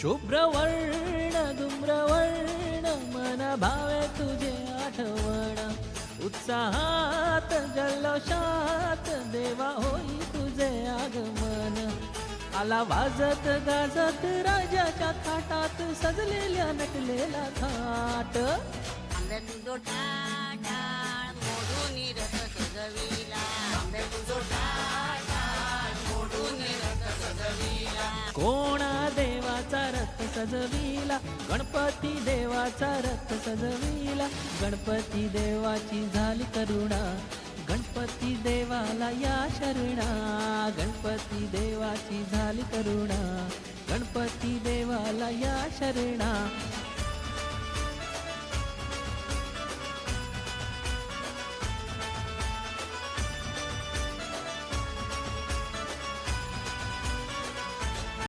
शुभ्रवर्ण धूम्रवर्ण मन भावे तुझे आठवण उत्साहात जल्लोषात देवा होई तुझे आगमन आला वाजत गाजत राजाच्या थाटात सजलेल्या नटलेला थाट आंबे तुझो टाळ मोडून रथ सजविला आंबे तुझो टाळ मोडून रथ सजविला कोणा देवाचा रथ सजविला गणपती देवाचा रथ सजविला गणपती देवाची झाली करुणा गणपती देवाला या शरणा गणपती देवाची झाली करुणा गणपती देवाला या शरणा